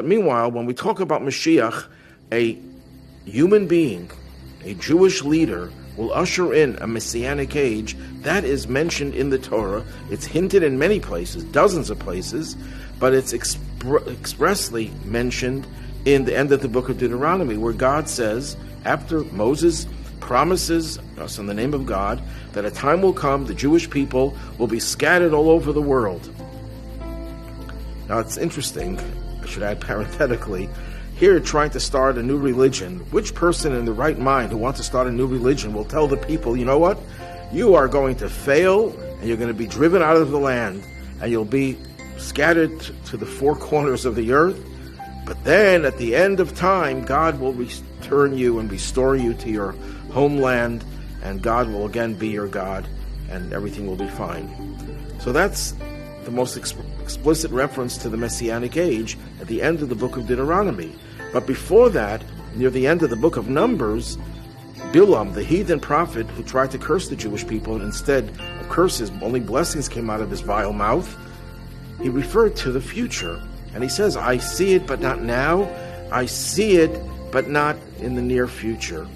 But meanwhile, when we talk about Mashiach, a human being, a Jewish leader, will usher in a Messianic age. That is mentioned in the Torah. It's hinted in many places, dozens of places, but it's expressly mentioned in the end of the book of Deuteronomy, where God says, after Moses promises us in the name of God, that a time will come, the Jewish people will be scattered all over the world. Now it's interesting, I should add parenthetically, here trying to start a new religion. Which person in the right mind who wants to start a new religion will tell the people, you know what? You are going to fail, and you're going to be driven out of the land, and you'll be scattered to the four corners of the earth. But then at the end of time, God will return you and restore you to your homeland, and God will again be your God, and everything will be fine. So that's the most explicit reference to the Messianic age at the end of the book of Deuteronomy. But before that, near the end of the book of Numbers, Bilam, the heathen prophet who tried to curse the Jewish people, and instead of curses, only blessings came out of his vile mouth, he referred to the future. And he says, I see it, but not now. I see it, but not in the near future.